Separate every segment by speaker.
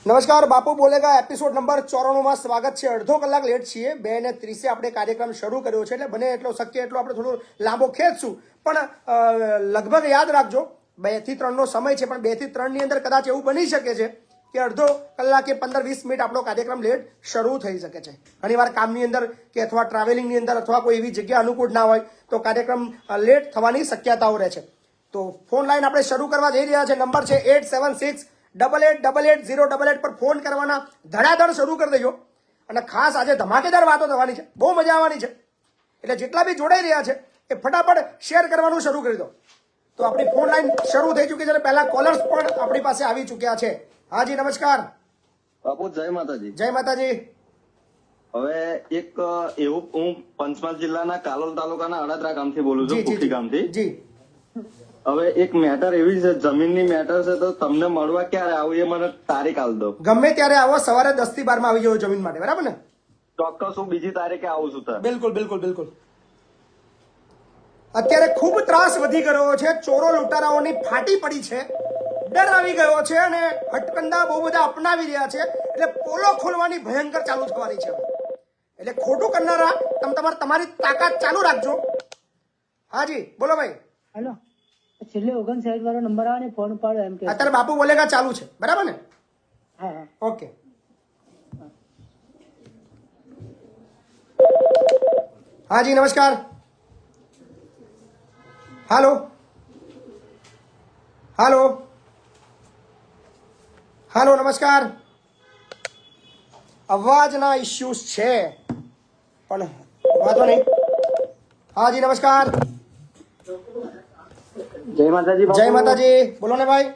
Speaker 1: નમસ્કાર, બાપુ બોલેગા episode number 94 માં સ્વાગત છે। અડધો કલાક લેટ છીએ, 2:30 આપણે કાર્યક્રમ શરૂ કર્યો છે, એટલે બને એટલો શક્ય એટલો આપણે થોડું લાંબો ખેંચશું, પણ લગભગ યાદ રાખજો 2 થી 3 નો સમય છે, પણ 2 થી 3 ની અંદર કદાચ એવું બની શકે છે કે અડધો કલાક કે 15-20 મિનિટ આપણો કાર્યક્રમ લેટ શરૂ થઈ શકે છે। ઘણીવાર કામની અંદર કે અથવા ટ્રાવેલિંગની અંદર અથવા કોઈ એવી જગ્યા અનુકૂળ ના હોય તો કાર્યક્રમ લેટ થવાની શક્યતાઓ રહે છે। તો ફોન લાઈન આપણે શરૂ કરવા જઈ રહ્યા છે। નંબર છે 8768880888 પર ફોન કરવાના ધડાધડ શરૂ કરી દેજો। અને ખાસ આજે ધમાકેદાર વાતો થવાની છે, બહુ મજા આવવાની છે, એટલે જેટલા બી જોડાઈ રહ્યા છે એ ફટાફટ શેર કરવાનું શરૂ કરી દો। તો આપણી ફોન લાઈન શરૂ થઈ ચૂકી છે અને પહેલા કોલર્સ પણ આપણી પાસે આવી ચૂક્યા છે। હાજી નમસ્કાર
Speaker 2: બાપુ, જય માતાજી।
Speaker 1: જય માતાજી।
Speaker 2: હવે એક એવું, હું પંચમહાલ જિલ્લાના કાલોલ તાલુકાના અડાદરા ગામથી બોલું છું,
Speaker 1: જી જી
Speaker 2: કુખી ગામથી।
Speaker 1: જી
Speaker 2: હવે એક મેટર એવી છે, જમીનની મેટર છે, તો તમને મળવા ક્યારે આવું એ મને તારીખ આલ દો।
Speaker 1: ગમે ત્યારે આવો, સવારે 10 થી 12 માં આવી જવો જમીન માટે, બરાબર ને?
Speaker 2: ચોક્કસ હું બીજી તારીખે આવું છું સર।
Speaker 1: બિલકુલ બિલકુલ બિલકુલ। અત્યારે ખૂબ ત્રાસ વધી ગયો છે, ચોરો લૂંટારાઓની ફાટી પડી છે, ડર આવી ગયો છે અને હટકંડા બહુ બધા અપનાવી રહ્યા છે, એટલે પોલો ખોલવાની ભયંકર ચાલુ થવાની છે। એટલે ખોટું કરનારા તમારી તાકાત ચાલુ રાખજો। હાજી બોલો ભાઈ।
Speaker 3: હેલો, છેલ્લે 59 વાળો નંબર આવે ને ફોન ઉપાડો એમ કે
Speaker 1: અત્યારે બાપુ બોલેગા ચાલુ છે, બરાબર ને?
Speaker 3: હા હા
Speaker 1: ઓકે। હાજી નમસ્કાર। હાલો હાલો હાલો નમસ્કાર। અવાજના ઇશ્યુઝ છે, પણ વાંધો નહીં। હાજી નમસ્કાર।
Speaker 4: જય માતાજી બાપુ।
Speaker 1: જય માતાજી, બોલો ને ભાઈ।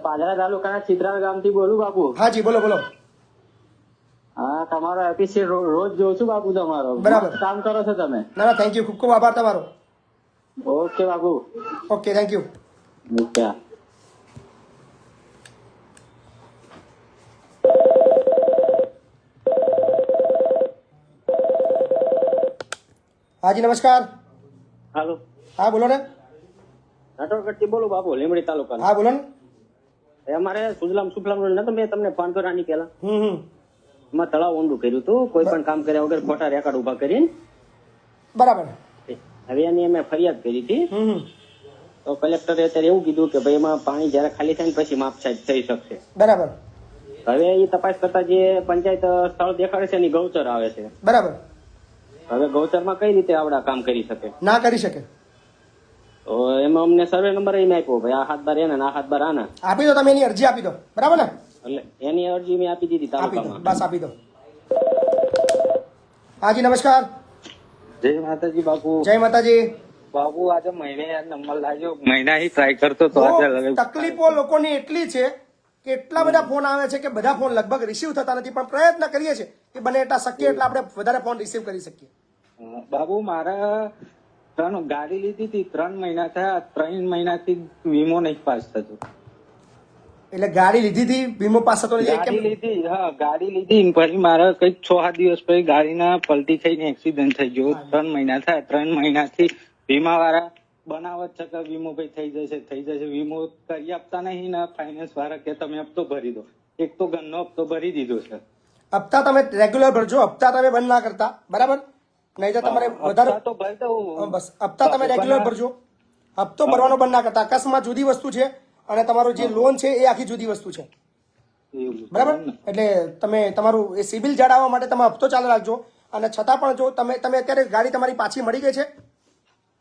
Speaker 4: પાદરા તાલુકાના ચિત્રા ગામથી બોલું બાપુ।
Speaker 1: હાજી બોલો બોલો।
Speaker 4: હા, તમારો એપિસોડ રોજ જોઉં છું બાપુ તમારો।
Speaker 1: બરાબર।
Speaker 4: મસ્ત કામ કરો છો તમે।
Speaker 1: ના ના, થેન્ક યુ, ખૂબ ખૂબ આભાર તમારો।
Speaker 4: Okay Bapu,
Speaker 1: okay, thank you.
Speaker 4: Okay.
Speaker 1: હાજી નમસ્કાર।
Speaker 4: હાલો,
Speaker 1: હા બોલો ને।
Speaker 4: રાઠોડગઢથી બોલું બાપુ, લીંબડી તાલુકાના।
Speaker 1: હા બોલો ને।
Speaker 4: અમારે સુજલામ સુફલામ રોડ નતો મેં તમને ફોન કર્યો આની પેલા,
Speaker 1: હમ
Speaker 4: એમાં તળાવ ઊંડું કર્યું હતું, કોઈ પણ કામ કર્યા વગર ખોટા રેકર્ડ ઉભા કરીને।
Speaker 1: બરાબર।
Speaker 4: હવે એની અમે ફરિયાદ કરી હતી,
Speaker 1: હમ
Speaker 4: તો કલેક્ટરે અત્યારે એવું કીધું કે ભાઈ એમાં પાણી જયારે ખાલી થાય ને પછી માપ સાઈડ થઈ શકશે।
Speaker 1: બરાબર
Speaker 4: હવે એ તપાસ કરતા જે પંચાયત સ્થળ દેખાડે છે એની ગૌચર આવે છે।
Speaker 1: બરાબર।
Speaker 4: હવે ગૌચરમાં કઈ રીતે આવડા કામ કરી શકે?
Speaker 1: ના કરી શકે।
Speaker 4: તો એમાં અમને સર્વે નંબર એમ આપ્યો, ભાઈ આ 7 બાર એના ને આ 7 બાર આના,
Speaker 1: આપી દો, તમે એની અરજી આપી દો, બરાબર ને?
Speaker 4: એટલે એની અરજી મેં આપી દીધી
Speaker 1: આપી દો,
Speaker 4: તાલુકામાં।
Speaker 1: બસ આપી દો। હાજી નમસ્કાર।
Speaker 4: જય માતાજી બાપુ।
Speaker 1: જય માતાજી।
Speaker 4: બાપુ આજે મહિને નંબર લાગ્યો, મહિના થી ટ્રાય કરતો તો
Speaker 1: બહુ
Speaker 4: આજે
Speaker 1: તકલીફો લોકોની એટલી છે કે એટલા બધા ફોન આવે છે કે બધા ફોન લગભગ રિસીવ થતા નથી, પણ પ્રયત્ન કરીએ છીએ કે બને એટલા શક્ય એટલા આપણે વધારે ફોન રિસીવ કરી શકીએ।
Speaker 4: બાપુ મારા ગાડી લીધી હતી 3 મહિના થયા, 3 મહિનાથી વીમો નહીં પાસ થતો।
Speaker 1: એટલે ગાડી લીધી હતી, વીમો પાસ થતો નથી, એ
Speaker 4: ગાડી
Speaker 1: કેમ?
Speaker 4: લીધી, હા ગાડી લીધી, પછી મારા કઈક 6-7 દિવસ પછી ગાડીના પલટી થઈને એક્સિડન્ટ થઈ ગયો। 3 મહિના થાય, 3 મહિનાથી વીમા વાળા બનાવત છે કે વીમો ભાઈ થઈ જશે, વીમો કરી આપતા નહીં ને ફાઇનાન્સ વાળા કે તમે હપ્તો ભરી દો। એક તો ઘરનો હપ્તો ભરી દીધો છે।
Speaker 1: હપ્તા તમે રેગ્યુલર ભરજો, હપ્તા તમે બંધ ના કરતા, બરાબર? નહીં તો તમારે વધારે
Speaker 4: હપ્તા તો ભરી દઉં,
Speaker 1: બસ હપ્તા તમે રેગ્યુલર ભરજો, હપ્તો ભરવાનો બંધ ના કરતા। અકસ્માત જુદી વસ્તુ છે અને તમારું જે લોન છે એ આખી જુદી વસ્તુ છે,
Speaker 4: એવું છે
Speaker 1: બરાબર?
Speaker 4: ને?
Speaker 1: એટલે તમે તમારું એ સિબિલ જાળવવા માટે તમે હપ્તો ચાલુ રાખજો। અને છતાં પણ જો તમે અત્યારે ગાડી તમારી પાછી મળી ગઈ છે?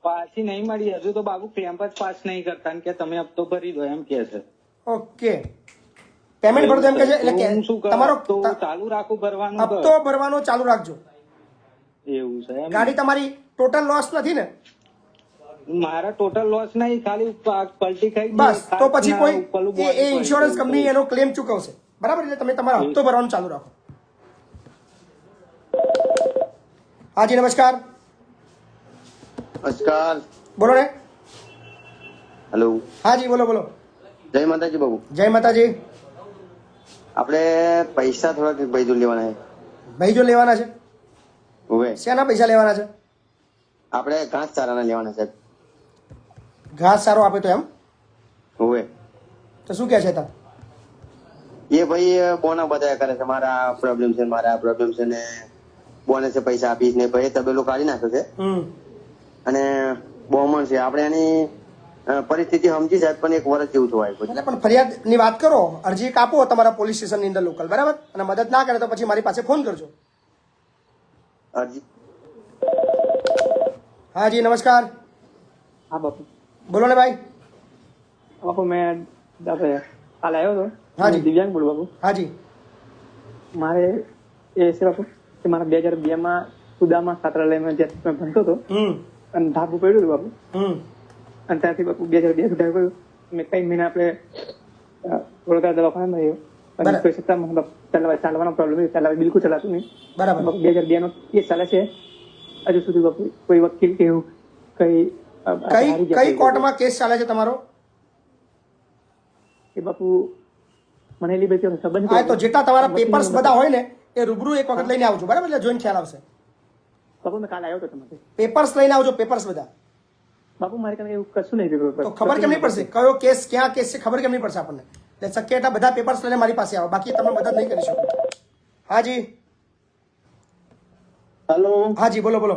Speaker 4: પાછી નહીં મળી હજુ તો બાબુ, કેમ્પ જ પાસ નહીં કરતા ને કે તમે હપ્તો ભરી દો એમ કે છે।
Speaker 1: ઓકે, પેમેન્ટ ભરતો એમ કે છે, એટલે
Speaker 4: હું શું
Speaker 1: કે
Speaker 4: કરું,
Speaker 1: તમારો
Speaker 4: તો ચાલુ રાખું ભરવાનું તો?
Speaker 1: હપ્તો ભરવાનો ચાલુ રાખજો।
Speaker 4: એવું છે એમ?
Speaker 1: ગાડી તમારી ટોટલ લોસ નથી ને?
Speaker 4: મારા ટોટલ લોસ નહીં, ખાલી પલટી ખાઈ
Speaker 1: બસ તો પછી કોઈ
Speaker 4: પેલું
Speaker 1: એ
Speaker 4: body
Speaker 1: ઇન્સ્યોરન્સ
Speaker 4: પડી
Speaker 1: કંપની એનો ક્લેમ ચૂકવશે, બરાબર? એટલે તમે તમારો હપ્તો ભરવાનું ચાલુ રાખો। હાજી નમસ્કાર।
Speaker 2: નમસ્કાર।
Speaker 1: બોલો ને।
Speaker 2: હેલો,
Speaker 1: હાજી બોલો બોલો।
Speaker 2: જય માતાજી બાપુ।
Speaker 1: જય માતાજી।
Speaker 2: આપણે પૈસા થોડાક ભાઈ જો લેવાના છે।
Speaker 1: ભાઈ જો લેવાના છે?
Speaker 2: હવે
Speaker 1: શેના પૈસા લેવાના છે?
Speaker 2: આપણે ઘાસ ચારાના લેવાના છે।
Speaker 1: ઘાસ સારો આપે તો એમ?
Speaker 2: હવે
Speaker 1: તો શું કહે છે તા?
Speaker 5: એ ભાઈ બોના બધા કરે છે મારા આ પ્રોબ્લેમ છે મારા આ પ્રોબ્લેમ છે ને બોનસે પૈસા આપીશ ને ભાઈ તબેલો કાઢી નાખ્યો છે અને બોમણ છે આપણે એની પરિસ્થિતિ સમજી સાહેબ પણ 1 વર્ષ જેવું થવાય પછી
Speaker 1: એટલે પણ ફરિયાદની વાત કરો, અરજી એક આપો તમારા પોલીસ સ્ટેશનની અંદર લોકલ, બરાબર? અને મદદ ના કરે તો પછી મારી પાસે ફોન કરજો.
Speaker 5: અરજી
Speaker 1: હા જી નમસ્કાર.
Speaker 3: હા બાપુ.
Speaker 1: બોલો ને ભાઈ.
Speaker 3: બાપુ મેં કાલે આવ્યો હતો.
Speaker 1: હાજી.
Speaker 3: દિવ્યાંગ બોલું બાપુ.
Speaker 1: હાજી.
Speaker 3: મારે એ છે બાપુ કે મારા 2002 માં સુદામા છાત્રાલયમાં જે મેં ભણતો હતો અને ધાબુ પડ્યું હતું બાપુ. અને ત્યાંથી બાપુ 2002 સુધી પડ્યું. મેં કઈ મહિના આપણે વડોદરા દવાખાનામાં રહ્યો અને કોઈ સત્તામાં ચાલવાનો પ્રોબ્લેમ ચાલવા બિલકુલ ચલાતું નહીં.
Speaker 1: બરાબર.
Speaker 3: બાપુ 2002 નો કેસ ચાલે છે હજુ સુધી બાપુ. કોઈ વકીલ કે એવું
Speaker 1: કઈ કોર્ટમાં કેસ ચાલે છે તમારો?
Speaker 3: કે બાપુ મને એલી બધી સંબંધ
Speaker 1: હા, તો જેટલા તમારા પેપર્સ બધા હોય ને એ રૂબરૂ એક વખત લઈને આવજો, બરાબર? એટલે જોઈને ખ્યાલ આવશે.
Speaker 3: બાપુ મેં કાલે આવ્યો હતો તમારે.
Speaker 1: પેપર્સ લઈને આવજો, પેપર્સ બધા.
Speaker 3: બાપુ મારે કાંઈ એવું કશું નહીં થયું.
Speaker 1: તો ખબર કેમ નહીં પડશે કયો કેસ ક્યાં કેસ છે? ખબર કેમ નહીં પડશે આપણને? એટલે શક્ય એટલા બધા પેપર્સ લઈને મારી પાસે આવો, બાકી તમને મદદ નહીં કરી શકું. હાજી.
Speaker 6: હેલો,
Speaker 1: હાજી બોલો બોલો.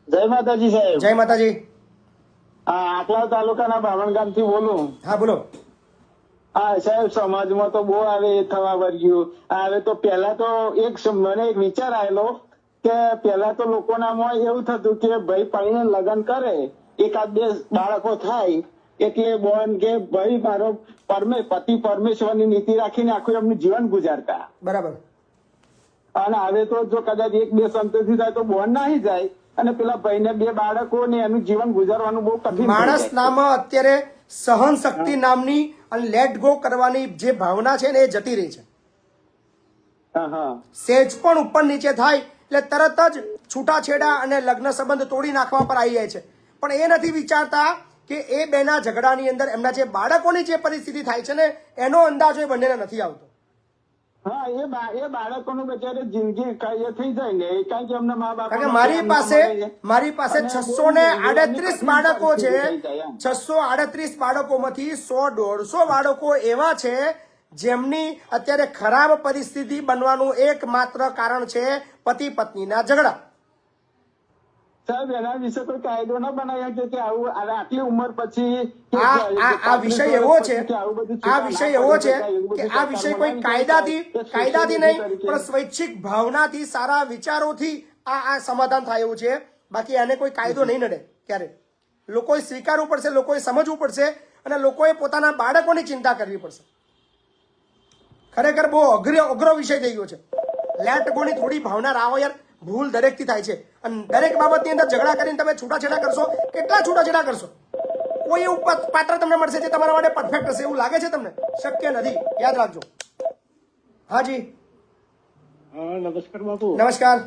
Speaker 6: જય માતાજી સાહેબ.
Speaker 1: જય માતાજી.
Speaker 6: આટલા તાલુકાના બાવણગામ થી બોલું.
Speaker 1: હા બોલો.
Speaker 6: હા સાહેબ, સમાજમાં તો બહુ આવે એ થવા વર્ગ્યું. હવે તો પેલા તો મને એક વિચાર આવેલો કે પેલા તો લોકોનામાં એવું થતું કે ભાઈ પૈણે લગ્ન કરે, 1-2 બાળકો થાય એટલે બોન કે ભાઈ મારો પતિ પરમેશ્વરની નીતિ રાખીને આખું એમનું જીવન ગુજારતા.
Speaker 1: બરાબર.
Speaker 6: અને હવે તો જો કદાચ 1-2 સંતતિ થાય તો બોન નાહી જાય અને પેલા ભાઈને 2 બાળકો ને એનું જીવન ગુજારવાનું બહુ કઠિન.
Speaker 1: માણસ નામાં અત્યારે સહન શક્તિ નામની અને લેટ ગો કરવાની જે ભાવના છે ને એ જતી રહી છે. સેજ પણ ઉપર નીચે થાય એટલે તરત જ છૂટાછેડા અને લગ્ન સંબંધ તોડી નાખવા પર આવી જાય છે. પણ એ નથી વિચારતા કે એ બેના ઝઘડાની અંદર એમના જે બાળકોની જે પરિસ્થિતિ થાય છે ને એનો અંદાજો એ બંનેને નથી આવતો.
Speaker 6: હા, એ બાળકોનું બચારે જિંદગી કઈ થઈ જાય ને, કારણ કે એમના મા બાપ.
Speaker 1: કારણ કે મારી પાસે 638 બાળકો છે. 638 બાળકોમાંથી 100-150 બાળકો એવા છે જેમની અત્યારે ખરાબ પરિસ્થિતિ બનવાનું એકમાત્ર કારણ છે પતિ પત્નીના ઝઘડા.
Speaker 6: સાહેબ એના વિશે કોઈ કાયદો ના બનાવ્યા કે આવું આટલી ઉંમર પછી
Speaker 1: આ વિષય એવો છે કે આ વિષય કોઈ કાયદાથી નહીં પણ સ્વૈચ્છિક ભાવનાથી સારા વિચારોથી આ સમાધાન થાય એવું છે. બાકી આને કોઈ કાયદો નહીં નડે ક્યારે. લોકોએ સ્વીકારવું પડશે, લોકોએ સમજવું પડશે અને લોકોએ પોતાના બાળકોની ચિંતા કરવી પડશે. ખરેખર બહુ અઘરો વિષય થઈ ગયો છે. લેટ ગોની થોડી ભાવના રાવો યાર. ભૂલ દરેકથી થાય છે અને દરેક બાબતની અંદર ઝઘડા કરીને તમે છૂટાછેડા કરશો. કેટલા છૂટાછેડા કરશો? કોઈ એવું પાત્ર તમને મળશે જે તમારા માટે પરફેક્ટ હશે એવું લાગે છે તમને? શક્ય નથી, યાદ રાખજો. હાજી.
Speaker 7: નમસ્કાર બાપુ.
Speaker 1: નમસ્કાર.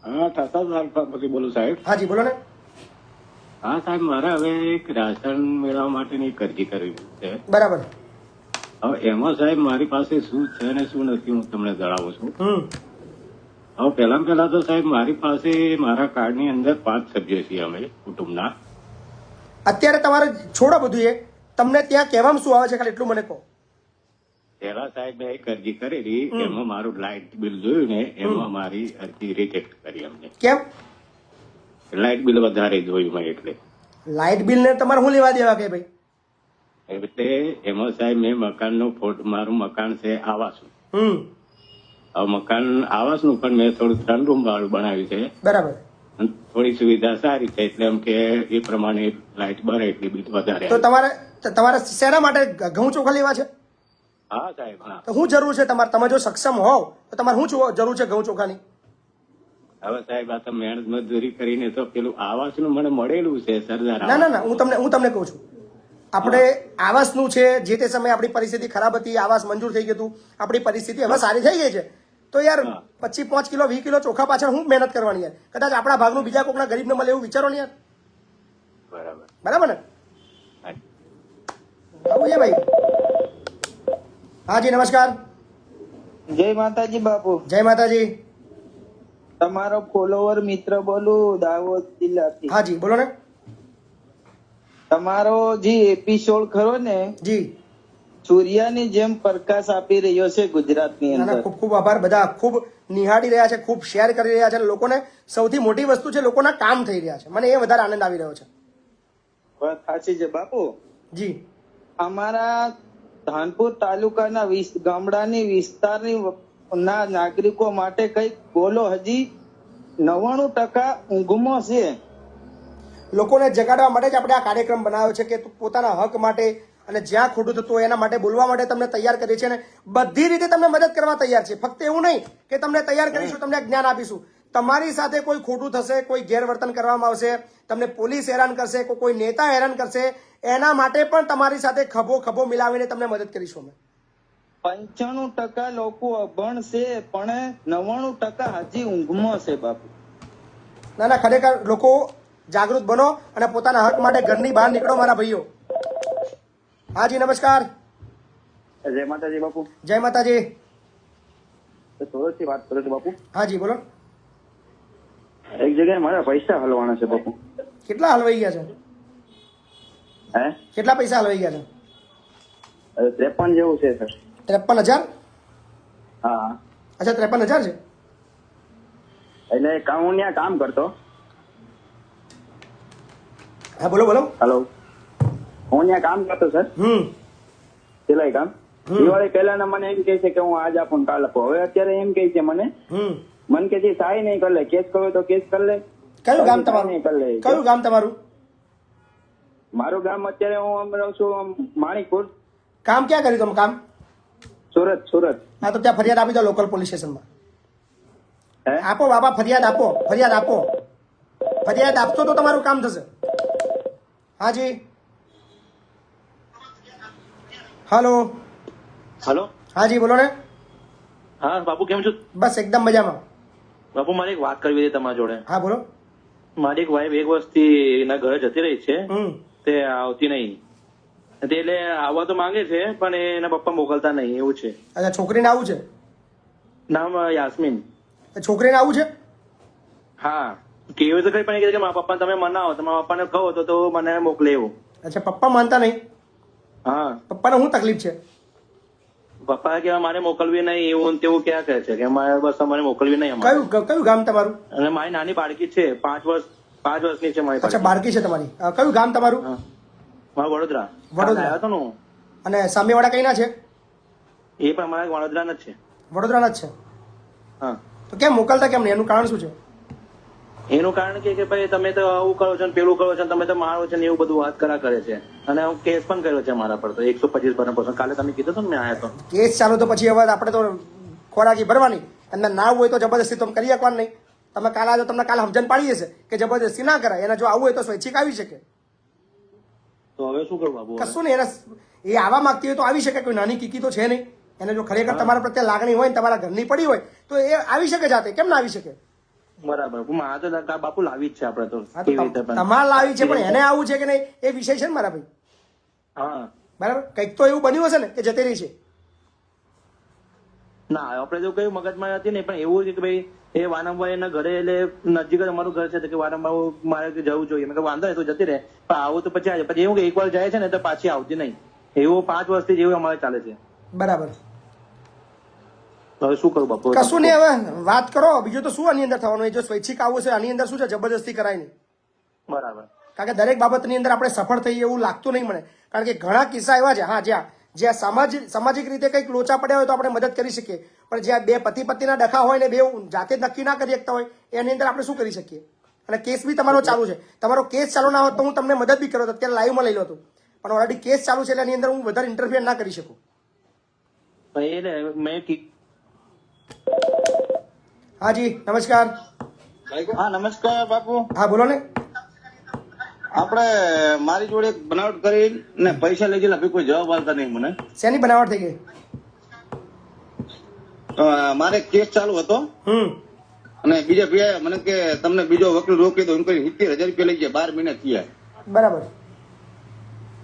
Speaker 7: હા, ઠાસા બોલું સાહેબ.
Speaker 1: હાજી બોલો ને.
Speaker 7: હા સાહેબ, મારે હવે એક રાશન મેળવવા માટેની એક અરજી કરવી છે.
Speaker 1: બરાબર.
Speaker 7: હવે એમાં સાહેબ મારી પાસે શું છે ને શું નથી હું તમને જણાવું છું. હવે પહેલા તો સાહેબ મારી પાસે મારા કાર્ડની અંદર 5 સભ્યો છીએ અમે કુટુંબના.
Speaker 1: અત્યારે તમારે છોડો બધું એ તમને ત્યાં કહેવામાં શું આવે છે ખાલી એટલું મને કહો.
Speaker 7: પેલા સાહેબ મેં એક અરજી કરેલી, એમાં મારું લાઇટ બિલ જોયું ને એમાં મારી અરજી રિજેક્ટ કરી અમને.
Speaker 1: કેમ?
Speaker 7: લાઇટ બિલ વધારે જોયું મેં એટલે.
Speaker 1: લાઇટ બિલ ને તમારે શું લેવા દેવા કે ભાઈ?
Speaker 7: એટલે એમાં સાહેબ મેં મકાનનો મારું મકાન છે આવાસનું. હવે મકાન આવાસનું પણ મેં થોડું 3 રૂમ વાળું બનાવ્યું છે.
Speaker 1: બરાબર.
Speaker 7: થોડી સુવિધા સારી છે એટલે એમ કે એ પ્રમાણે લાઇટ બને એટલી બિલ વધારે.
Speaker 1: તો તમારે શેના માટે ઘઉં ચોખા લેવા છે?
Speaker 7: હા સાહેબ. હા,
Speaker 1: તો શું જરૂર છે તમારે? તમે જો સક્ષમ હોવ તો તમારે શું જરૂર છે ઘઉં ચોખાની?
Speaker 7: હવે સાહેબ આ તો મહેનત મજદૂરી કરીને તો પેલું આવાસનું મને મળેલું છે સરદાર.
Speaker 1: ના હું તમને કહું છું. આપણે આવાસનું છે, જે તે સમયે આપણી પરિસ્થિતિ ખરાબ હતી, આવાસ મંજૂર થઈ ગયું હતું, આપણી પરિસ્થિતિ હવે સારી થઈ ગઈ છે. તો યાર 25 કિલો 20 કિલો ચોખા પાછળ હું મહેનત કરવાની યાર? કદાચ આપણા ભાગનું બીજા કોકના ગરીબને મળે એવું વિચારો ને યાર. બરાબર ને? આવું છે ભાઈ. હાજી નમસ્કાર.
Speaker 8: જય માતાજી બાપુ.
Speaker 1: જય માતાજી.
Speaker 8: તમારો ફોલોવર મિત્ર બોલું, દાહોદ જિલ્લાથી.
Speaker 1: હાજી બોલો ને.
Speaker 8: તમારો જે એપિસોડ ખરો ને
Speaker 1: જી
Speaker 8: સૂર્યની જેમ પ્રકાશ આપી રહ્યો છે ગુજરાતની
Speaker 1: ના, ના,
Speaker 8: અંદર.
Speaker 1: ખૂબ ખૂબ આભાર. બધા ખૂબ નિહાળી રહ્યા છે, ખૂબ શેર કરી રહ્યા છે અને લોકોને સૌથી મોટી વસ્તુ છે, લોકોના કામ થઈ રહ્યા છે. મને એ વધારે આનંદ આવી રહ્યો છે.
Speaker 8: વાત સાચી છે બાપુ.
Speaker 1: જી
Speaker 8: અમારા ધાનપુર તાલુકાના ગામડાની વિસ્તારની ના નાગરિકો માટે કઈક બોલો. હજી 99% ઊંઘમાં છે.
Speaker 1: લોકોને જગાડવા માટે જ આપણે આ કાર્યક્રમ બનાવ્યો છે કે પોતાના હક માટે અને જ્યાં ખોટું થતું હોય એના માટે બોલવા માટે તમને તૈયાર કરીએ છીએ અને બધી રીતે તમને મદદ કરવા તૈયાર છે. ફક્ત એવું નહીં કે તમને તૈયાર કરીશું, તમને જ્ઞાન આપીશું. તમારી સાથે કોઈ ખોટું થશે, કોઈ ગેરવર્તન કરવામાં આવશે, તમને પોલીસ હેરાન કરશે, કોઈ નેતા હેરાન કરશે, એના માટે પણ તમારી સાથે ખભો મિલાવીને તમને મદદ કરીશું અમે.
Speaker 8: 95% લોકો અભણ છે પણ 99% હજી ઊંઘમાં છે બાપુ.
Speaker 1: ના ના, ખરેખર લોકો જાગૃત બનો અને પોતાના હક માટે ઘરની બહાર નીકળો મારા ભાઈઓ. હાજી નમસ્કાર.
Speaker 5: જય માતાજી બાપુ.
Speaker 1: જય માતાજી.
Speaker 5: સુરત થી વાત કરું છું બાપુ.
Speaker 1: હાજી બોલો.
Speaker 5: એક જગ્યાએ મારા પૈસા હલવાના છે બાપુ.
Speaker 1: કેટલા હલવાઈ ગયા છે?
Speaker 5: હે?
Speaker 1: કેટલા પૈસા હલવાઈ ગયા છે?
Speaker 5: 53 જેવું છે સર.
Speaker 1: 53,000?
Speaker 5: હા,
Speaker 1: અચ્છા, 53,000 છે.
Speaker 5: એટલે હું ત્યાં કામ કરતો.
Speaker 1: હા બોલો બોલો.
Speaker 5: હેલો, હું ત્યાં કામ કરતો સર, સિલાઈ કામ. દિવાળી પહેલા મને એમ કહે છે કે હું આજ આપું કાલ આપું. હવે અત્યારે એમ કહે છે મને કે જે સહાય નહીં કરી લે, કેસ કરવો તો કેસ કરી લે.
Speaker 1: કયું ગામ તમારું?
Speaker 5: નહીં કરી લે.
Speaker 1: કયું ગામ તમારું?
Speaker 5: મારું ગામ અત્યારે હું રહું છું માણિકપુર.
Speaker 1: કામ ક્યાં કર્યું તમે કામ?
Speaker 5: સુરત.
Speaker 1: હા, તો ત્યાં ફરિયાદ આપી દો લોકલ પોલીસ સ્ટેશનમાં.
Speaker 5: હે?
Speaker 1: આપો બાબા, ફરિયાદ આપો. ફરિયાદ આપશો તો તમારું કામ થશે. હાજી. હલો. હાજી બોલો ને.
Speaker 9: હા બાપુ, કેમ છો?
Speaker 1: બસ એકદમ મજામાં.
Speaker 9: બાપુ, મારે એક વાત કરવી છે તમારા જોડે.
Speaker 1: હા બોલો.
Speaker 9: મારી એક વાઈફ 1 વર્ષથી એના ઘરે જતી રહી છે, તે આવતી નહીં. તે એટલે આવવા તો માંગે છે પણ એના પપ્પા મોકલતા નહીં, એવું છે.
Speaker 1: અચ્છા, છોકરીને આવું છે?
Speaker 9: નામ યાસ્મીન.
Speaker 1: છોકરીને આવું છે?
Speaker 9: હા, કેવું તો કઈ પણ એ કહે કે મારા પપ્પા તમે મનાવો, તો મારા પપ્પાને કહો તો મને મોકલે એવું.
Speaker 1: અચ્છા, પપ્પા માનતા નહીં?
Speaker 9: હા.
Speaker 1: પપ્પાને શું તકલીફ છે?
Speaker 9: પપ્પા કે મારે મોકલવી નહીં, એવું ને તેવું ક્યાં કહે છે કે મારે બસ અમારે મોકલવી નહીં અમારે.
Speaker 1: કયું ગામ તમારું?
Speaker 9: અને મારી નાની બાળકી છે, 5 વર્ષની છે મારી.
Speaker 1: અચ્છા, બાળકી છે તમારી. કયું ગામ તમારું?
Speaker 9: મારું વડોદરા.
Speaker 1: વડોદરા.
Speaker 9: આવ્યો હતો ને હું.
Speaker 1: અને સામેવાળા કઈના છે?
Speaker 9: એ પણ અમારા વડોદરાના જ છે.
Speaker 1: વડોદરાના જ છે.
Speaker 9: હા.
Speaker 1: તો કેમ મોકલતા કેમ નહીં? એનું કારણ શું છે?
Speaker 9: એનું કારણ કે ભાઈ તમે તો આવું કરો છો ને પેલું કરો છો, તમે તો મારો છો ને એવું બધું વાત કરે છે. અને હું કેસ પણ કર્યો છે મારા પર, તો 125%. કાલે તમે કીધું હતું ને, મેં આવ્યો તો.
Speaker 1: કેસ ચાલુ તો પછી હવે આપણે તો ખોરાકી ભરવાની. તમને ના હોય તો જબરદસ્તી તમે કરી શકવાનું નહીં. તમે કાલે જો તમને કાલે સમજણ પાડી હશે કે જબરદસ્તી ના કરાય. એને જો આવું હોય તો સ્વૈચ્છિક આવી શકે.
Speaker 9: તો હવે શું કરું બાબુ?
Speaker 1: કશું નહીં. એ આવવા માંગતી હોય તો આવી શકે. કોઈ નાની કીકી તો છે નહીં. એને જો ખરેખર તમારા પ્રત્યે લાગણી હોય ને તમારા ઘરની પડી હોય તો એ આવી શકે જાતે. કેમ ના આવી શકે?
Speaker 9: બરાબર. મારે તો બાપુ લાવી જ છે આપણે તો.
Speaker 1: હા,
Speaker 9: કેવી રીતે પણ.
Speaker 1: તમારે લાવી છે પણ એને આવું છે કે નહીં એ વિષય છે ને મારા ભાઈ.
Speaker 9: હા.
Speaker 1: બરાબર. કંઈક તો એવું બન્યું હશે ને કે જતી રહી છે.
Speaker 9: ના, આપણે તો કયું મગજમાં હતી નહીં, પણ એવું છે કે ભાઈ એ વારંવાર એના ઘરે, એટલે નજીક જ અમારું ઘર છે, તો કે વારંવાર મારે જવું જોઈએ. મેં વાંધો નહીં, તો જતી રહે, પણ આવું તો પછી આવે. પછી એવું કે એકવાર જાય છે ને તો પાછી આવતી નહીં. એવું 5 વર્ષથી જેવું અમારે ચાલે છે.
Speaker 1: બરાબર.
Speaker 9: હવે શું કરું બાપુ?
Speaker 1: કશું નહીં, હવે વાત કરો. બીજું તો શું આની અંદર થવાનું? એ જો સ્વૈચ્છિક આવું છે, આની અંદર શું છે? જબરદસ્તી કરાય નહીં.
Speaker 9: બરાબર.
Speaker 1: કારણ કે દરેક બાબતની અંદર આપણે સફળ થઈએ એવું લાગતું નહીં મને. કારણ કે ઘણા કિસ્સા એવા છે, હા, જ્યાં સામાજિક રીતે કંઈક લોચા પડ્યા હોય તો આપણે મદદ કરી શકીએ. પણ જ્યાં બે પતિ પત્નીના ડખા હોય ને બે જાતે જ નક્કી ના કરી શકતા હોય, એની અંદર આપણે શું કરી શકીએ? અને કેસ બી તમારો ચાલુ છે. તમારો કેસ ચાલુ ના હોત તો હું તમને મદદ બી કર્યો, અત્યારે લાઈવમાં લઈ લો હતો. પણ ઓલરેડી કેસ ચાલુ છે એટલે એની અંદર હું વધારે ઇન્ટરફિયર ના કરી શકું. હાજી નમસ્કાર.
Speaker 10: હા નમસ્કાર બાપુ.
Speaker 1: હા બોલો ને.
Speaker 10: આપણે મારી જોડે એક બનાવટ કરી ને પૈસા લઈ ગયેલા, કોઈ જવાબ આવતા નહીં મને.
Speaker 1: શેની બનાવટ થઈ ગઈ?
Speaker 10: મારે કેસ ચાલુ હતો અને બીજા ભાઈ મને કે તમને બીજો વકીલ રોકી દો, એમ કરી 70,000 રૂપિયા લઈ ગયા. 12 મહિના થયા.
Speaker 1: બરાબર.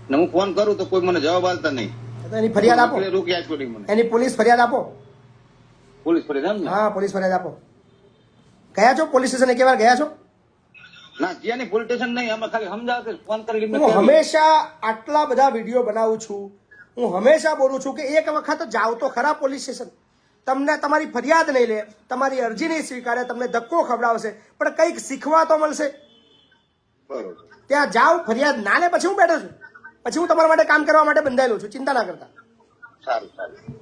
Speaker 10: ને હું ફોન કરું તો કોઈ મને જવાબ આવતા નહીં.
Speaker 1: એની ફરિયાદ આપો.
Speaker 10: રોકી આપ્યો નહીં મને.
Speaker 1: એની પોલીસ ફરિયાદ આપો.
Speaker 10: પોલીસ ફરિયાદ ને?
Speaker 1: હા, પોલીસ ફરિયાદ આપો. ગયા છો પોલીસ સ્ટેશન? એક વાર ગયા છો?
Speaker 10: ના, જ્યાંની પોલીસ સ્ટેશન નહીં, અમે ખાલી સમજાવ ફોન કરી.
Speaker 1: હું હંમેશા આટલા બધા વિડીયો બનાવું છું, હું હંમેશા બોલું છું કે એક વખત જાઓ તો ખરા પોલીસ સ્ટેશન, તમને તમારી ફરિયાદ લઈ લે, તમારી અરજી નહીં સ્વીકારે, તમને ધક્કો ખવડાવશે, પણ કંઈક શીખવા તો મળશે.
Speaker 10: બરોબર.
Speaker 1: ત્યાં જાઓ, ફરિયાદ ના લે, પછી હું બેઠો છું, પછી હું તમારા માટે કામ કરવા માટે બંધાયેલો છું, ચિંતા ના કરતા.
Speaker 10: સારું સારું.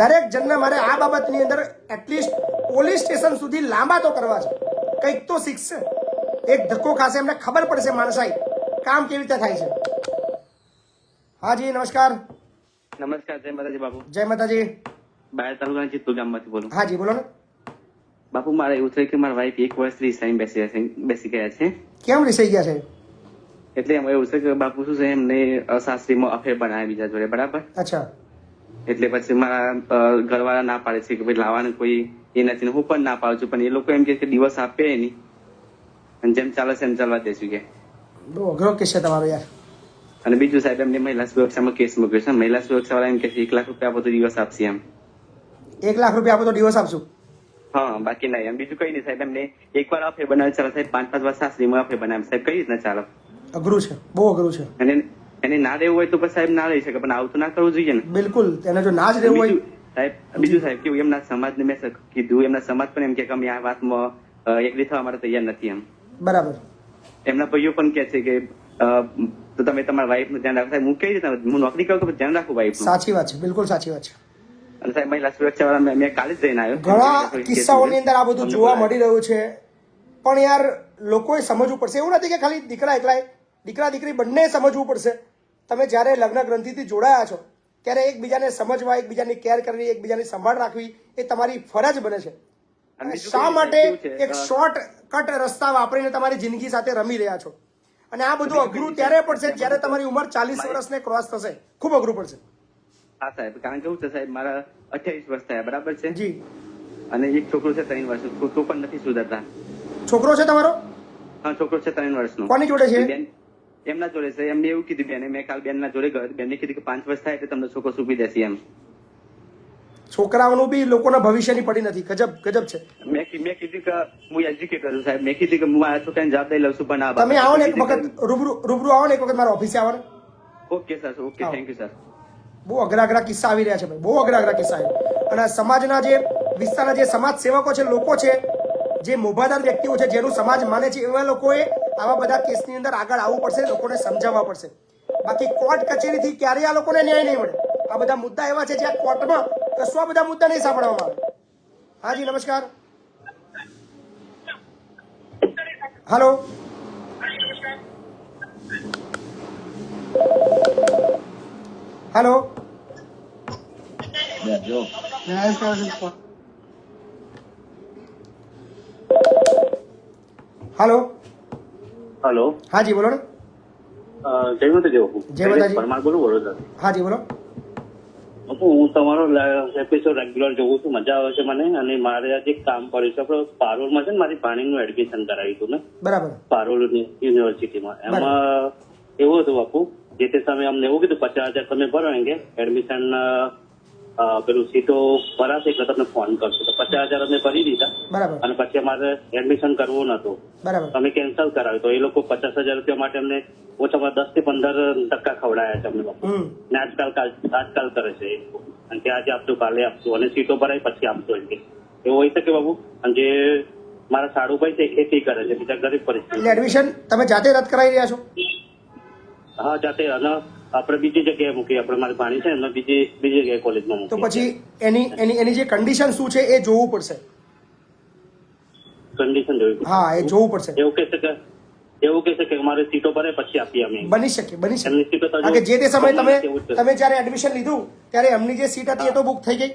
Speaker 1: દરેક જણને મારે આ બાબતની અંદર એટલીસ્ટ પોલીસ સ્ટેશન સુધી લાંબા તો કરવા છે, કંઈક તો શીખશે, એક ધક્કો ખાશે, એમને ખબર પડશે માણસાઈ કામ કેવી રીતે થાય છે. હાજી નમસ્કાર.
Speaker 11: નમસ્કાર, જય માતાજી બાપુ.
Speaker 1: જય માતાજી.
Speaker 11: બાયડ તાલુકાના ચિત્તોડ ગામમાંથી બોલું.
Speaker 1: હાજી બોલો ને.
Speaker 11: બાપુ મારે એવું થયું કે મારા વાઈફ 1 વર્ષથી રિસાઈન બેસી ગયા છે.
Speaker 1: કેમ રિસાઈ ગયા છે?
Speaker 11: એટલે એમાં એવું છે કે બાપુ શું છે, એમને સાસરીમાં અફેર બનાવ્યા બીજા જોડે, બરાબર.
Speaker 1: અચ્છા.
Speaker 11: એટલે પછી મારા ઘરવાળા ના પાડે છે કે ભાઈ લાવવાનું કોઈ એ નથી, હું પણ ના પાડું છું, પણ એ લોકો એમ કે દિવસ આપે નહીં, અને જેમ ચાલે છે એમ ચાલવા દેશું કે.
Speaker 1: બહુ અઘરો કેસ છે તમારો યાર.
Speaker 11: અને બીજું સાહેબ, એમને મહિલા સુરક્ષામાં કેસ મૂક્યો છે. મહિલા સુરક્ષા વાળા એમ કે 1 લાખ રૂપિયા આપો તો દિવસ આપશે એમ.
Speaker 1: 1 લાખ રૂપિયા આપો તો દિવસ આપશું?
Speaker 11: હા, બાકી નહીં એમ. બીજું કઈ નહીં સાહેબ, એમને એકવાર અફેર બનાવે ચાલે સાહેબ, 5-5 વાર સાસરીમાં અફેર બનાવે સાહેબ, કઈ રીતના ચાલે?
Speaker 1: અઘરું છે, બહુ અઘરું છે.
Speaker 11: અને એને ના રહેવું હોય તો પછી સાહેબ ના રહી શકે, પણ આવું તો ના કરવું જોઈએ ને.
Speaker 1: બિલકુલ, તેને જો ના જ રહેવું હોય.
Speaker 11: બીજું સાહેબ કેવું, એમના સમાજને મેં કીધું, એમના સમાજ પણ એમ કે અમે આ વાતમાં એગ્રી થવા માટે તૈયાર નથી એમ.
Speaker 1: બરાબર.
Speaker 11: એમના ભાઈઓ પણ કે છે કે તો તમે તમારા વાઈફ નું ધ્યાન રાખો. સાહેબ હું કઈ રીતે, હું નોકરી કરું તો ધ્યાન રાખું વાઈફ નું.
Speaker 1: સાચી વાત છે, બિલકુલ સાચી વાત છે.
Speaker 11: અને સાહેબ મહિલા સુરક્ષા વાળા મેં કાલે જ જઈને આવ્યો.
Speaker 1: ઘણા કિસ્સાઓની અંદર આ બધું જોવા મળી રહ્યું છે, પણ યાર લોકોએ સમજવું પડશે. એવું નથી કે ખાલી દીકરા દીકરી બંને સમજવું પડશે. તમે જ્યારે લગ્ન ગ્રંથિથી જોડાયા છો ત્યારે એકબીજાને સમજવા, એકબીજાની કેર કરવી, એકબીજાની સંભાળ રાખવી એ તમારી ફરજ બને છે. શા માટે એક શોર્ટ કટ રસ્તા વાપરીને તમારી જિંદગી સાથે રમી રહ્યા છો? અને આ બધું અઘરું ત્યારે પડશે જ્યારે તમારી ઉંમર 40 વર્ષને ક્રોસ થશે, ખૂબ અઘરું પડશે.
Speaker 11: હા સાહેબ, કારણ કે એવું છે સાહેબ, મારા 28 વર્ષ થયા, બરાબર છે
Speaker 1: જી.
Speaker 11: અને એક છોકરો છે 3 વર્ષ, તો પણ નથી સુધરતા.
Speaker 1: છોકરો છે તમારો?
Speaker 11: હા, છોકરો છે 3 વર્ષનો.
Speaker 1: કોની જોડે છે?
Speaker 11: એમના જોડે છે. એમને એવું કીધું બેને, મેં કાલ બેનના જોડે ગયો, બેનને કીધું કે 5 વર્ષ થાય એટલે તમને છોકરો સુપી દેશે એમ.
Speaker 1: છોકરાઓનું બી લોકોના ભવિષ્યની પડી નથી. ગજબ છે.
Speaker 11: મેં કીધું કે હું એજ્યુકેટર છું સાહેબ, મેં કીધું કે હું મારા છોકરાની જવાબદારી લઉં છું. પણ
Speaker 1: તમે આવો ને એક વખત રૂબરૂ આવો ને એક વખત મારા ઓફિસે આવો ને.
Speaker 11: Okay sir, okay, thank you sir.
Speaker 1: બહુ અઘરા કિસ્સા આવી રહ્યા છે ભાઈ, બહુ અઘરા કિસ્સા આવી. અને સમાજના જે વિસ્તારના જે સમાજ સેવકો છે, લોકો છે, જે મોભાદાર વ્યક્તિઓ છે, જેનું સમાજ માને છે, એવા લોકોએ આવા બધા કેસની અંદર આગળ આવવું પડશે, લોકોને સમજાવવા પડશે. બાકી કોર્ટ કચેરીથી ક્યારેય આ લોકોને ન્યાય નહીં મળે. આ બધા મુદ્દા એવા છે જ્યાં કોર્ટમાં કશું આ બધા મુદ્દા નહીં સાંભળવામાં આવે. હાજી નમસ્કાર. હાલો. હાલો. હાલો.
Speaker 12: હેલો.
Speaker 1: હાજી બોલો ને.
Speaker 12: જય માતાજી બાપુ.
Speaker 1: જય માતાજી.
Speaker 12: પરમાર બોલું, વડોદરા.
Speaker 1: હાજી બોલો.
Speaker 12: બાપુ હું તમારો એપિસોડ રેગ્યુલર જોઉં છું, મજા આવે છે મને. અને મારે આજે એક કામ પડ્યું છે. આપણે પારોલમાં છે ને મારી ભાણીનું એડમિશન કરાવ્યું હતું મેં.
Speaker 1: બરાબર.
Speaker 12: પારોલ યુનિવર્સિટીમાં. એમાં એવું હતું બાપુ, જે તે સમયે અમને એવું કીધું 50,000 તમે ભરો કે એડમિશન પેલું સીટો ભરાશે એટલે તમને ફોન કરશો. તો 50,000 અમે ભરી દીધા.
Speaker 1: બરાબર.
Speaker 12: અને પછી અમારે એડમિશન કરવું નતું.
Speaker 1: બરાબર.
Speaker 12: અમે કેન્સલ કરાવ્યું. તો એ લોકો 50,000 રૂપિયા માટે અમને ઓછામાં 10 થી 15% ખવડાયા છે અમને બાપુ. ને આજકાલ કરે છે એ લોકો. અને કે આજે આપશું, કાલે આપશું, અને સીટો ભરાય પછી આપશું એમ કે. એવું હોય શકે બાપુ. અને જે મારા સાડુભાઈ છે એ ખેતી કરે છે, બીજા ગરીબ પરિસ્થિતિ.
Speaker 1: એડમિશન તમે જાતે રદ કરાવી રહ્યા છો?
Speaker 12: હા, જાતે. અને આપણે બીજી જગ્યાએ મૂકી, આપણે મારી ભાણી છે એમને બીજી જગ્યાએ કોલેજમાં મૂકી.
Speaker 1: તો પછી એની જે કન્ડિશન શું છે એ જોવું પડશે.
Speaker 12: કન્ડિશન જોવી પડશે.
Speaker 1: હા, એ જોવું પડશે.
Speaker 12: એવું કહેશે કે અમારે સીટો ભરે પછી આપીએ અમે.
Speaker 1: બની શકે.
Speaker 12: એમની સીટો તો
Speaker 1: કારણ કે જે તે સમયે તમે જયારે એડમિશન લીધું ત્યારે એમની જે સીટ હતી એ તો બુક થઈ ગઈ.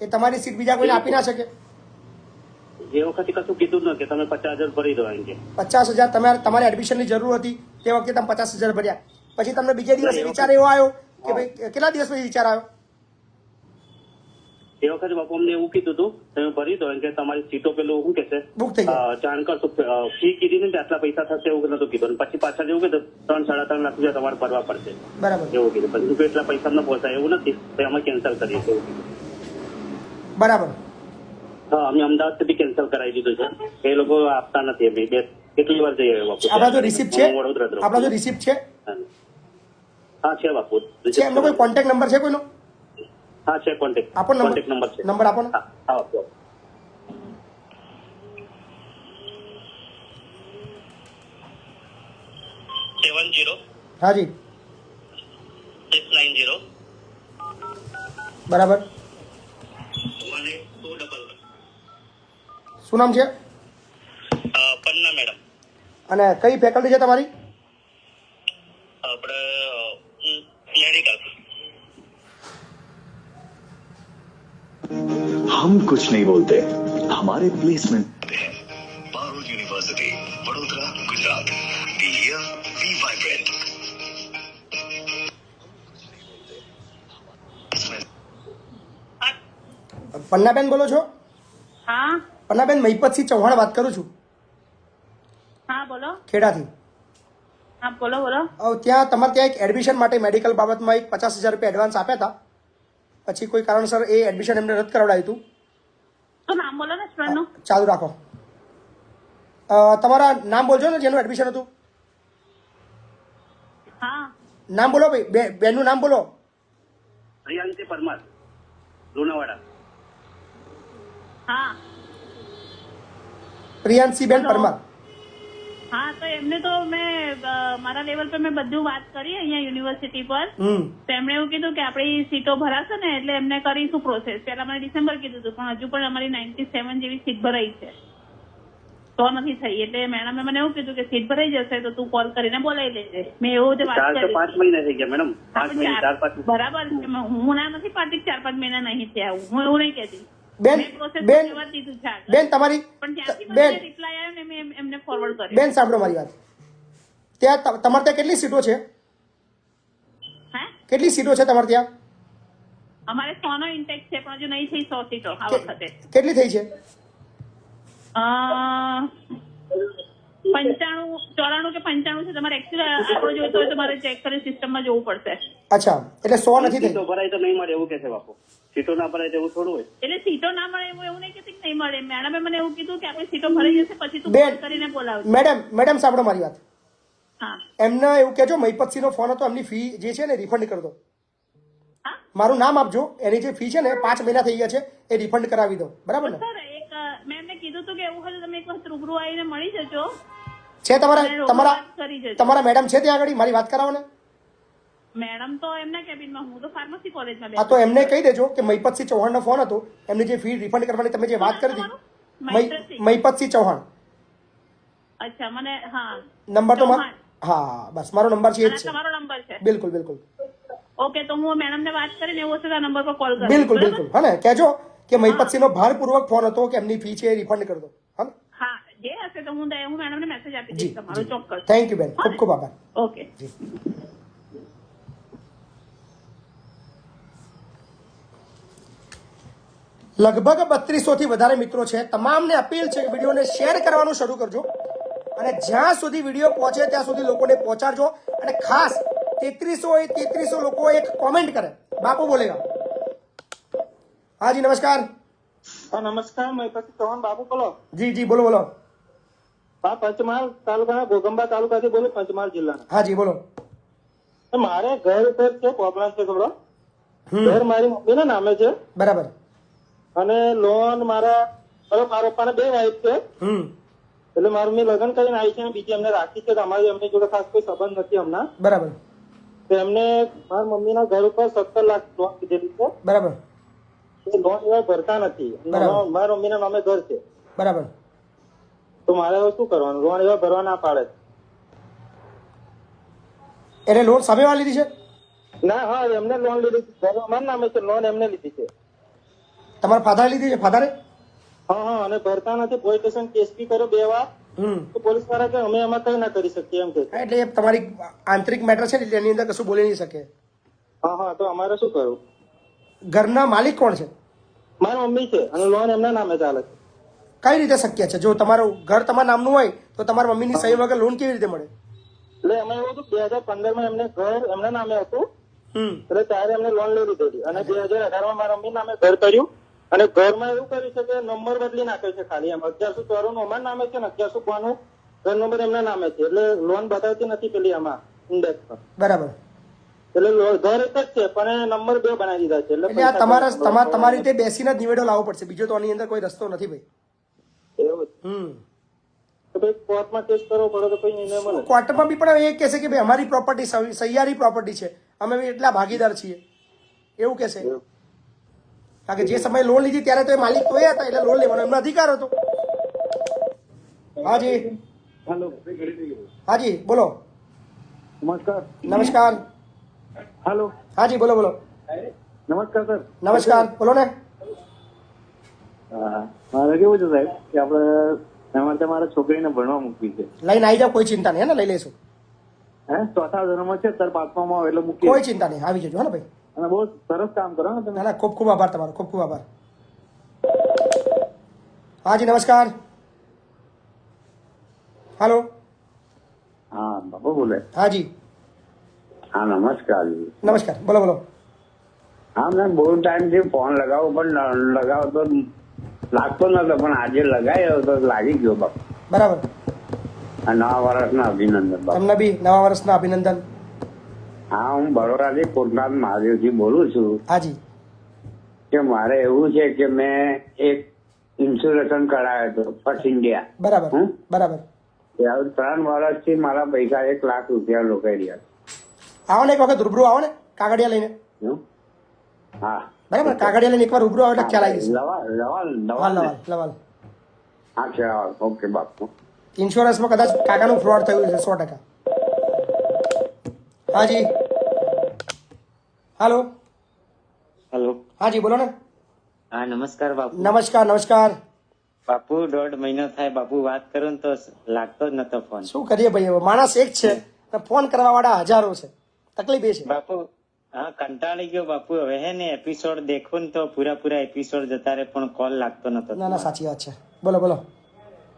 Speaker 1: એ તમારી સીટ બીજા કોઈને આપી ના શકે.
Speaker 12: એ વખતે કશું કીધું જ ન કે તમે 50,000 ભરી દો એમ કે.
Speaker 1: 50,000 તમારે એડમિશનની જરૂર હતી તે વખતે તમે 50,000 ભર્યા. પછી તમને બીજે દિવસે વિચાર એવો આવ્યો કે ભાઈ કેટલા દિવસ પછી વિચાર આવ્યો?
Speaker 12: એ વખતે બાપુ અમને એવું કીધું હતું તમે ભરી દો એમ કે તમારી સીટો પેલું શું કે છે
Speaker 1: બુક થઈ ગઈ.
Speaker 12: જાણ કરશો. ફી કીધી ને આટલા પૈસા થશે એવું નતું કીધું. પછી પાછળ એવું કીધું 3-3.5 લાખ રૂપિયા તમારે ભરવા પડશે.
Speaker 1: બરાબર.
Speaker 12: એવું કીધું. પછી એટલા પૈસા ન પહોંચાય એવું નથી તો અમે કેન્સલ કરીએ એવું કીધું.
Speaker 1: બરાબર.
Speaker 12: હા, અમે અમદાવાદ સુધી કેન્સલ કરાવી દીધું છે. એ લોકો આપતા નથી. અમે કેટલી વાર જઈએ બાપુ.
Speaker 1: આપણા જો રિસિપ્ટ છે, આપણા જો રિસિપ્ટ છે
Speaker 12: હા છે બાપુ.
Speaker 1: છે એમનો કોઈ કોન્ટેક્ટ નંબર છે કોઈનો?
Speaker 12: હા છે કોન્ટેક્ટ.
Speaker 1: આપો નંબર.
Speaker 12: કોન્ટેક્ટ નંબર છે.
Speaker 1: નંબર આપો ને.
Speaker 12: હા હા આપો. 70
Speaker 1: હાજી
Speaker 12: 690
Speaker 1: બરાબર.
Speaker 12: 1821.
Speaker 1: શું નામ છે?
Speaker 12: પન્ના મેડમ.
Speaker 1: અને કઈ ફેકલ્ટી છે તમારી?
Speaker 12: આપણે મેડિકલ.
Speaker 13: हम कुछ नहीं बोलते, हमारे placement
Speaker 14: Parul university Vadodara Gujarat. Be here, be vibrant.
Speaker 1: Pannaben બોલો છો?
Speaker 15: હા
Speaker 1: પન્નાબેન મહિપતસિંહ ચૌહાણ વાત કરું છું,
Speaker 15: હા બોલો.
Speaker 1: ખેડાથી.
Speaker 15: હા બોલો બોલો.
Speaker 1: ત્યાં તમારે ત્યાં એક એડમિશન માટે મેડિકલ બાબતમાં એક 50,000 રૂપિયા એડવાન્સ આપ્યા હતા, પછી કોઈ કારણસર એ એડમિશન એમને રદ કરાવડાવ્યું હતું.
Speaker 15: તો નામ બોલો ને સ્ટુડન્ટનું.
Speaker 1: ચાલુ રાખો. તમારા નામ બોલજો ને જેનું એડમિશન હતું.
Speaker 15: હા
Speaker 1: નામ બોલો ભાઈ, બેનનું નામ બોલો.
Speaker 12: પ્રિયાંશી પરમાર, લુણાવાડા.
Speaker 15: હા
Speaker 1: પ્રિયાંશીબેન પરમાર.
Speaker 15: હા તો એમને તો મેં મારા લેવલ પર મેં બધું વાત કરી અહીંયા યુનિવર્સિટી પર. તો એમણે એવું કીધું કે આપણી સીટો ભરાશે ને એટલે એમને કરીશું પ્રોસેસ. પહેલા મને ડિસેમ્બર કીધું હતું, પણ હજુ પણ અમારી 97 જેવી સીટ ભરાઈ છે તો નથી થઈ. એટલે મેડમે મને એવું કીધું કે સીટ ભરાઈ જશે તો તું કોલ કરીને બોલાવી લેજે. મેં એવું જ વાત
Speaker 12: 4
Speaker 15: કરી.
Speaker 12: 5 મહિના થઈ ગયા મેડમ. 5 મહિના 4-5.
Speaker 15: બરાબર છે. હું ના નથી પાડતી 4-5 મહિના નહીં થયા, હું એવું નહીં કહેતી.
Speaker 1: બેન
Speaker 15: મેં પ્રોસેસ
Speaker 1: બેન
Speaker 15: કરવા દીધું છે આગળ.
Speaker 1: બેન તમારી
Speaker 15: પણ ત્યાંથી
Speaker 1: બેન
Speaker 15: મને રિપ્લાય આવ્યો ને મેં એમને ફોરવર્ડ કર્યો.
Speaker 1: બેન સાંભળો મારી વાત. ત્યાં તમારે ત્યાં કેટલી સીટો છે?
Speaker 15: હે
Speaker 1: કેટલી સીટો છે તમારે ત્યાં?
Speaker 15: અમારે 100 નો ઇન્ટેક છે પણ હજુ નહીં થઈ 100 સીટો આ વખતે.
Speaker 1: કેટલી થઈ છે?
Speaker 15: 94 કે 95 છે. તમારે એકચ્યુઅલી આંકડો જોઈતો હોય તો મારે ચેક કરી સિસ્ટમમાં જોવું પડશે.
Speaker 1: અચ્છા, એટલે 100 નથી થઈ.
Speaker 12: સીટો ભરાય તો નહીં મળે એવું કે છે બાપુ. સીટો ના ભરાય તો એવું થોડું હોય.
Speaker 15: એટલે સીટો ના મળે એવું નહીં કહેતી કે નહીં મળે. મેડમે મને એવું કીધું કે આપણી સીટો ભરાઈ જશે પછી તું
Speaker 1: બેન
Speaker 15: કોલ કરીને બોલાવજો.
Speaker 1: મેડમ સાંભળો મારી વાત.
Speaker 15: હા
Speaker 1: એમને એવું કહેજો મહિપતસિંહનો ફોન હતો, એમની ફી જે છે ને રિફંડ કરી દો. મારું નામ આપજો, એની જે ફી છે ને 5 મહિના થઈ ગયા છે એ રિફંડ કરાવી દો. બરાબર ને?
Speaker 15: સર એક મેં એમને કીધું હતું કે એવું હોય તો તમે એક વખત રૂબરૂ આવીને મળી જજો.
Speaker 1: છે તમારા
Speaker 15: અને રૂબરૂ
Speaker 1: તમારા
Speaker 15: વાત કરી જજો.
Speaker 1: તમારા મેડમ છે ત્યાં આગળ? મારી વાત કરાવો ને.
Speaker 15: મેડમ તો એમના કેબિનમાં, હું તો ફાર્મસી કોલેજમાં
Speaker 1: હા, તો એમને કહી દેજો કે મહિપતસિંહ ચૌહાણનો ફોન હતો, એમની જે ફી રિફંડ કરવાની તમે જે વાત કરી હતી. મહિપતસિંહ ચૌહાણ.
Speaker 15: અચ્છા મને હા
Speaker 1: નંબર તો હા બસ મારો નંબર છે એ જ છે.
Speaker 15: તમારો નંબર છે?
Speaker 1: બિલકુલ બિલકુલ.
Speaker 15: ઓકે તો હું મેડમ ને વાત કરીને એવું હશે તો આ નંબર પર કોલ કરું.
Speaker 1: બિલકુલ બિલકુલ. હા ને, કહેજો કે મહિપતસિંહનો ભારપૂર્વક ફોન હતો કે એમની ફી છે એ રિફંડ કરી દો. હા
Speaker 15: હા જે હશે તો હું મેડમ ને મેસેજ આપી દઈશ તમારો ચોક્કસ.
Speaker 1: થેન્ક યુ બેન, ખૂબ ખૂબ આભાર.
Speaker 15: ઓકે.
Speaker 1: લગભગ 3200 થી વધારે મિત્રો છે. તમામને અપીલ છે કે વિડીયોને શેર કરવાનું શરૂ કરજો અને જ્યાં સુધી વિડીયો પહોંચે ત્યાં સુધી લોકોને પહોંચાડજો. અને ખાસ 3300 લોકો એક કોમેન્ટ કરે, બાપુ બોલેગા. હાજી નમસ્કાર.
Speaker 6: હા નમસ્કાર, મહિપતસિંહ ચૌહાણ બાપુ બોલો.
Speaker 1: જી જી બોલો બોલો.
Speaker 6: હા પંચમહાલ તાલુકાના ઘોગંબા તાલુકાથી બોલું, પંચમહાલ જિલ્લાના.
Speaker 1: હાજી બોલો.
Speaker 6: મારે ઘર ઉપર છે પ્રોબ્લેમ છે થોડો. ઘર મારી મમ્મીના નામે છે.
Speaker 1: બરાબર.
Speaker 6: અને લોન મારા પપ્પાને 2 વાઈફ છે. એટલે મારું મેં લગ્ન કરીને આવી છે, બીજી એમને રાખી છે. અમારી એમની જોડે ખાસ કોઈ સંબંધ નથી હમણાં.
Speaker 1: બરાબર.
Speaker 6: તો એમને મારા મમ્મીના ઘર ઉપર 17 લાખ લોન લીધેલી છે.
Speaker 1: બરાબર.
Speaker 6: લોન એવા ભરતા નથી. મારા મમ્મીના નામે ઘર છે.
Speaker 1: બરાબર.
Speaker 6: તો મારે હવે શું કરવાનું? લોન એવા ભરવા ના પાડે.
Speaker 1: એટલે લોન સામેવાળી લીધી છે?
Speaker 6: ના હા એમને લોન લીધી છે. ઘર અમારા નામે છે, લોન એમને લીધી છે.
Speaker 1: તમારા ફાધરે લીધી છે? ફાધરે?
Speaker 6: હા હા. અને ભરતા નથી. પોલીસ સ્ટેશન કેસ બી કર્યો 2 વાર. તો પોલીસ વાળા કે અમે એમાં કઈ ના કરી શકીએ એમ કે.
Speaker 1: એટલે એ તમારી આંતરિક મેટર છે એટલે એની અંદર કશું બોલી નહીં શકે.
Speaker 6: હા હા. તો અમારે શું કરવું?
Speaker 1: ઘરના માલિક કોણ છે?
Speaker 6: મારી મમ્મી છે અને લોન એમના નામે ચાલે છે.
Speaker 1: કઈ રીતે શક્ય છે? જો તમારું ઘર તમારા નામનું હોય તો તમારા મમ્મીની સહી વગર લોન કેવી રીતે મળે?
Speaker 6: એટલે અમે એવું હતું 2015 એમને ઘર એમના નામે હતું. એટલે ત્યારે એમને લોન લઈ લીધેલી અને 2018 મારા મમ્મી નામે ઘર કર્યું. અને ઘરમાં એવું કર્યું છે કે નંબર બદલી નાખ્યો છે ખાલી. એમ 1194 અમારા નામે છે ને 1192 ઘર નંબર એમના નામે છે. એટલે લોન બતાવતી નથી પેલી આમાં ઇન્ડેક્સ પર.
Speaker 1: બરાબર.
Speaker 9: એટલે ઘર એક જ છે પણ નંબર 2 બનાવી દીધા છે
Speaker 1: એટલે આ તમારી રીતે બેસીને જ નિવેડો લાવવો પડશે, બીજો તો આની અંદર કોઈ રસ્તો નથી ભાઈ.
Speaker 9: તો ભાઈ કોર્ટમાં કેસ કરવો પડે તો કોઈ નિર્ણય મળે.
Speaker 1: કોર્ટમાં બી પણ એ કહેશે કે ભાઈ અમારી પ્રોપર્ટી સહિયારી પ્રોપર્ટી છે, અમે બી એટલા ભાગીદાર છીએ એવું કહેશે. કારણ કે જે સમયે લોન લીધી ત્યારે તો એ માલિક તો એ હતા, એટલે લોન લેવાનો એમનો અધિકાર હતો. હાજી હાજી બોલો.
Speaker 6: નમસ્કાર.
Speaker 1: નમસ્કાર.
Speaker 6: હેલો.
Speaker 1: હાજી બોલો બોલો.
Speaker 6: નમસ્કાર સર.
Speaker 1: નમસ્કાર બોલો ને.
Speaker 6: મારે કેવું છે સાહેબ કે આપણે મારા છોકરીને ભણવા મૂકવી છે.
Speaker 1: લઈને આવી જાવ, કોઈ ચિંતા નહીં, હે ને લઈ લેશું.
Speaker 6: ચોથા ધોરણમાં છે, સર 5માં આવે એટલે મૂકી.
Speaker 1: કોઈ ચિંતા નહીં, આવી જજો હે ને ભાઈ.
Speaker 6: અને બહુ સરસ કામ કરો ને તમે.
Speaker 1: ખૂબ ખૂબ આભાર તમારો, ખૂબ ખૂબ આભાર. હાજી નમસ્કાર. હાલો.
Speaker 10: હા બાપુ બોલે.
Speaker 1: હાજી
Speaker 10: હા નમસ્કાર.
Speaker 1: નમસ્કાર બોલો બોલો.
Speaker 10: હા મેં બહુ ટાઈમથી ફોન લગાવો પણ લગાવતો લાગતો નતો, પણ આજે લગાવ્યો તો લાગી ગયો બાપુ.
Speaker 1: બરાબર.
Speaker 10: નવા વર્ષના અભિનંદન બાપુ.
Speaker 1: તમને બી નવા વર્ષના અભિનંદન.
Speaker 10: હા હું બરોડાથી કોટનાથ મહાદેવજી બોલું છું.
Speaker 1: હાજી.
Speaker 10: કે મારે એવું છે કે મેં એક ઇન્સ્યોરન્સ કરાવ્યો હતો ફર્સ્ટ ઇન્ડિયા.
Speaker 1: બરાબર બરાબર.
Speaker 10: 3 વર્ષથી મારા પૈસા 1 લાખ રૂપિયા રોકાઈ રહ્યા.
Speaker 1: આવો ને એક વખત રૂબરૂ આવો ને કાગડિયા લઈને.
Speaker 10: હા
Speaker 1: બરાબર, કાગડિયા લઈને એકવાર રૂબરૂ આવો એટલે ખ્યાલ આવી જશે.
Speaker 10: લવાલ.
Speaker 1: હા
Speaker 10: ખ્યાલ. ઓકે બાપુ.
Speaker 1: ઇન્સ્યોરન્સમાં કદાચ કાકાનું ફ્રોડ થયું છે 100%. હાજી હાલો.
Speaker 4: હેલો.
Speaker 1: હાજી બોલો ને.
Speaker 4: હા નમસ્કાર બાપુ.
Speaker 1: નમસ્કાર નમસ્કાર.
Speaker 4: બાપુ 1.5 મહિનો થાય બાપુ, વાત કરું ને તો લાગતો જ નતો ફોન.
Speaker 1: શું કરીએ ભાઈ, હવે માણસ એક છે ને ફોન કરવા વાળા હજારો છે, તકલીફ એ છે
Speaker 4: બાપુ. હા કંટાળી ગયો બાપુ, હવે હે ને એપિસોડ દેખું ને તો પૂરા એપિસોડ જતા રહે પણ કોલ લાગતો નતો.
Speaker 1: ના ના સાચી વાત છે. બોલો બોલો.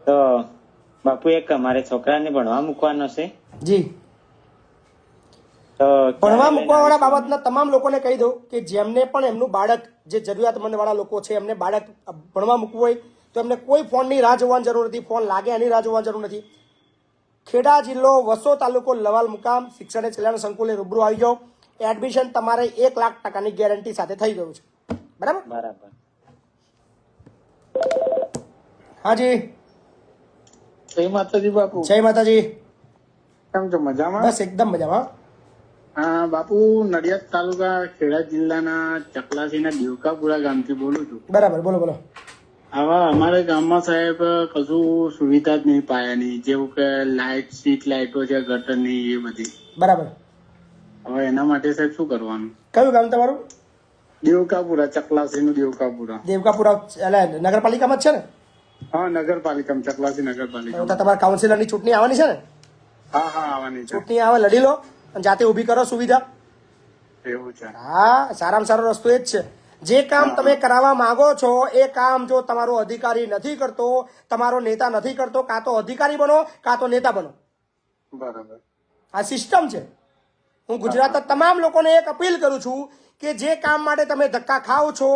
Speaker 4: તો બાપુ એક અમારે છોકરાને ભણવા મૂકવાનો છે.
Speaker 1: જી.
Speaker 4: તો
Speaker 1: ભણવા મૂકવા વાળા બાબતના તમામ લોકોને કહી દઉં કે જેમને પણ એમનું બાળક, જે જરૂરિયાતમંદ વાળા લોકો છે, એમને બાળક ભણવા મૂકવું હોય તો એમને કોઈ ફોનની રાહ જોવાની જરૂર નથી, ફોન લાગે એની રાહ જોવાની જરૂર નથી. ખેડા જિલ્લો, વસો તાલુકો, લવાલ મુકામ શિક્ષણ કલ્યાણ સંકુલે રૂબરૂ આવી જાઓ. એડમિશન તમારે 1,00,000% ગેરંટી સાથે થઈ ગયું છે. બરાબર
Speaker 4: બરાબર.
Speaker 1: હાજી.
Speaker 6: જય માતાજી બાપુ.
Speaker 1: જય માતાજી.
Speaker 6: કેમ છો, મજામાં?
Speaker 1: બસ એકદમ મજામાં.
Speaker 6: હા બાપુ, નડિયાદ તાલુકા ખેડા જિલ્લાના ચકલાસીના દેવકાપુરા ગામથી બોલું છું.
Speaker 1: બરાબર બોલો બોલો.
Speaker 6: હવે અમારે ગામમાં સાહેબ કશું સુવિધા જ નહીં પાયાની, જેવું કે લાઇટ, સ્ટ્રીટ લાઇટો છે, ગટરની એ બધી.
Speaker 1: બરાબર.
Speaker 6: હવે એના માટે સાહેબ શું કરવાનું?
Speaker 1: કયું ગામ તમારું?
Speaker 6: દેવકાપુરા, ચકલાસીનું દેવકાપુરા.
Speaker 1: દેવકાપુરા એટલે નગરપાલિકામાં જ છે ને?
Speaker 6: હા નગરપાલિકામાં, ચકલાસી નગરપાલિકા.
Speaker 1: તો તમારા કાઉન્સિલરની ચૂંટણી આવવાની છે ને?
Speaker 6: હા આવવાની છે.
Speaker 1: ચૂંટણી આવે, લડી લો અને જાતે ઊભી કરો સુવિધા.
Speaker 6: એવું છે?
Speaker 1: હા, સારામાં સારો રસ્તો એ જ છે. જે કામ તમે કરાવવા માંગો છો એ કામ જો તમારો અધિકારી નથી કરતો, તમારો નેતા નથી કરતો, કાં તો અધિકારી બનો કાં તો નેતા બનો.
Speaker 6: બરાબર.
Speaker 1: આ સિસ્ટમ છે. હું ગુજરાતના તમામ લોકોને એક અપીલ કરું છું કે જે કામ માટે તમે ધક્કા ખાઓ છો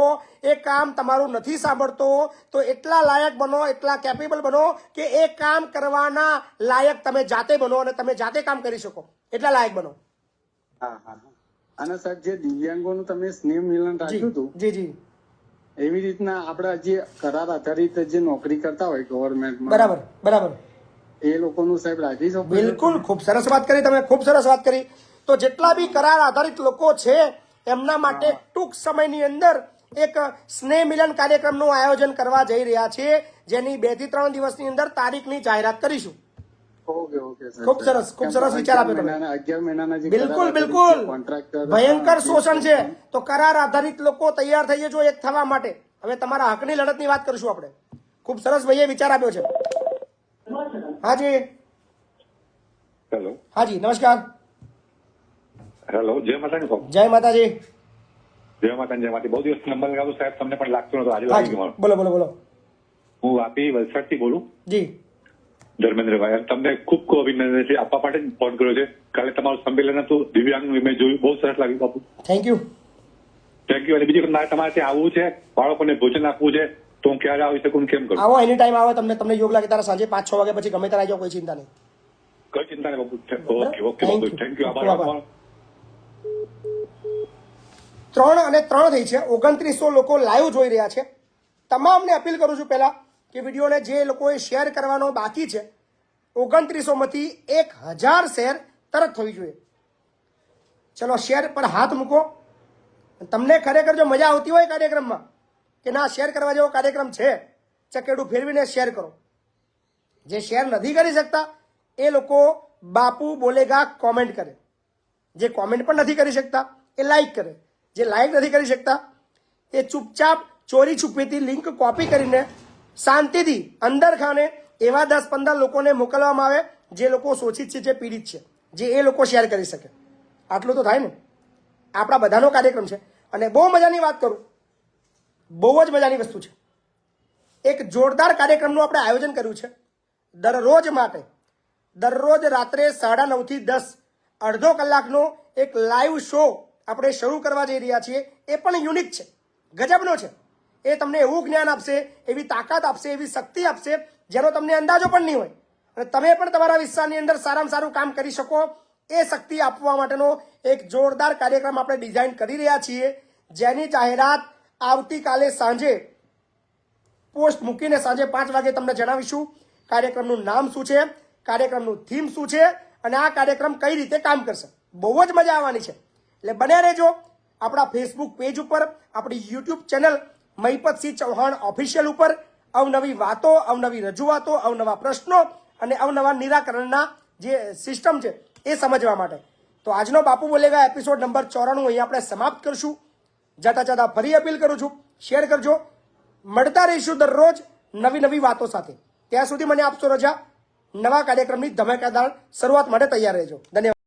Speaker 1: એ કામ તમારું નથી સાંભળતો તો એટલા લાયક બનો, એટલા કેપેબલ બનો કે એ કામ કરવાના લાયક તમે જાતે બનો અને તમે જાતે કામ કરી શકો, એટલા લાયક બનો.
Speaker 6: હા. અને સાહેબ જે દિવ્યાંગોનું તમે સ્નેહ મિલન રાખ્યું હતું,
Speaker 1: જી જી,
Speaker 6: એવી રીતના આપણે જે કરાર આધારિત જે નોકરી કરતા હોય ગવર્મેન્ટમાં,
Speaker 1: બરાબર બરાબર,
Speaker 6: એ લોકોનું સાહેબ રાખી શકો?
Speaker 1: બિલકુલ, ખૂબ સરસ વાત કરી તમે, ખૂબ સરસ વાત કરી. તો જેટલા બી કરાર આધારિત લોકો છે એમના માટે ટૂંક સમયની અંદર એક સ્નેહ મિલન કાર્યક્રમનું આયોજન કરવા જઈ રહ્યા છે, જેની 2 થી 3 દિવસની અંદર તારીખની જાહેરાત કરીશું.
Speaker 6: ઓકે.
Speaker 1: ખૂબ સરસ વિચાર આપ્યો તમે.
Speaker 6: 11 મહિનાના જે
Speaker 1: બિલકુલ ભયંકર શોષણ છે. તો કરાર આધારિત લોકો તૈયાર થઈ જજો એક થવા માટે. હવે તમારા હકની લડતની વાત કરશું આપણે. ખૂબ સરસ ભાઈએ વિચાર આપ્યો છે. હાજી.
Speaker 16: હેલો.
Speaker 1: હાજી નમસ્કાર.
Speaker 16: હેલો, જય માતાજી સાહેબ.
Speaker 1: જય માતાજી.
Speaker 16: જય માતાજી. બહુ દિવસ નંબર લગાવ્યો સાહેબ, તમને પણ લાગતો નતો, આજે લાગી ગયો.
Speaker 1: બોલો બોલો બોલો.
Speaker 16: હું વાપી વલસાડ થી બોલું.
Speaker 1: જી
Speaker 16: ધર્મેન્દ્રભાઈ, તમને ખૂબ ખૂબ અભિનંદન છે, આપવા માટે જ ફોન કર્યો છે. કાલે તમારું સંમેલન હતું દિવ્યાંગનું, મેં જોયું, બહુ સરસ લાગ્યું બાપુ.
Speaker 1: Thank you.
Speaker 16: અને બીજી મારે તમારે ત્યાં આવવું છે, બાળકોને ભોજન આપવું છે, તો હું ક્યારે આવી શકું, કેમ કરું?
Speaker 1: આવો એની ટાઈમ આવે, તમને યોગ લાગે ત્યારે સાંજે 5-6 વાગ્યા પછી ગમે ત્યારે આવી જાઓ, કોઈ ચિંતા નહીં.
Speaker 16: કઈ ચિંતા નહીં બાપુ. Okay Bapu, thank you. આભાર.
Speaker 1: 3 અને 3 થઈ છે. 2900 લોકો લાઈવ જોઈ રહ્યા છે. તમામને અપીલ કરું છું પહેલા કે વિડીયોને જે લોકોએ શેર કરવાનો બાકી છે 2900 માંથી 1000 શેર તરત થવી જોઈએ. ચલો શેર પર હાથ મૂકો. તમને ખરેખર જો મજા આવતી હોય કાર્યક્રમમાં કે ના શેર કરવા જેવો કાર્યક્રમ છે, ચકેડું ફેરવીને શેર કરો. જે શેર નથી કરી શકતા એ લોકો બાપુ બોલેગા કોમેન્ટ કરે. જે કોમેન્ટ પણ નથી કરી શકતા એ લાઈક કરે. જે લાઈક નથી કરી શકતા એ ચૂપચાપ ચોરી છુપીથી લિંક કોપી કરીને શાંતિથી અંદર ખાને એવા 10-15 લોકોને મોકલવામાં આવે જે લોકો શોષિત છે, જે પીડિત છે, જે એ લોકો શેર કરી શકે. આટલું તો થાય ને. આપણા બધાનો કાર્યક્રમ છે. અને બહુ મજાની વાત કરું, બહુ જ મજાની વસ્તુ છે. એક જોરદાર કાર્યક્રમનું આપણે આયોજન કર્યું છે દરરોજ માટે. દરરોજ રાત્રે 9:30 થી 10 અડધો કલાકનો એક લાઈવ શો આપણે શરૂ કરવા જઈ રહ્યા છીએ. એ પણ યુનિક છે, ગજબનો છે. એ તમને એવું જ્ઞાન આપશે, એવી તાકાત આપશે, એવી શક્તિ આપશે જેનો તમને અંદાજો પણ નહીં હોય. અને તમે પણ તમારા વિસ્તારની અંદર સારામાં સારું કામ કરી શકો એ શક્તિ આપવા માટેનો એક જોરદાર કાર્યક્રમ આપણે ડિઝાઇન કરી રહ્યા છીએ, જેની જાહેરાત આવતીકાલે સાંજે પોસ્ટ મૂકીને સાંજે 5 વાગે તમને જણાવીશું. કાર્યક્રમનું નામ શું છે, કાર્યક્રમનું થીમ શું છે અને આ કાર્યક્રમ કઈ રીતે કામ કરશે. બહુ જ મજા આવવાની છે. એટલે બન્યા રહેજો આપણા ફેસબુક પેજ ઉપર, આપણી YouTube channel Mahipatsinh Chauhan official ઉપર અવનવી વાતો, અવનવી રજૂઆતો, અવનવા પ્રશ્નો અને અવનવા નિરાકરણના જે સિસ્ટમ છે એ સમજવા માટે. તો આજનો બાપુ બોલેગા એપિસોડ નંબર 94 અહીં આપણે સમાપ્ત કરશું. જતા ફરી અપીલ કરું છું, શેર કરજો. મળતા રહીશું દરરોજ નવી વાતો સાથે. ત્યાં સુધી મને આપશો રજા. નવા કાર્યક્રમની ધમાકેદાર શરૂઆત માટે તૈયાર રહેજો. ધન્યવાદ.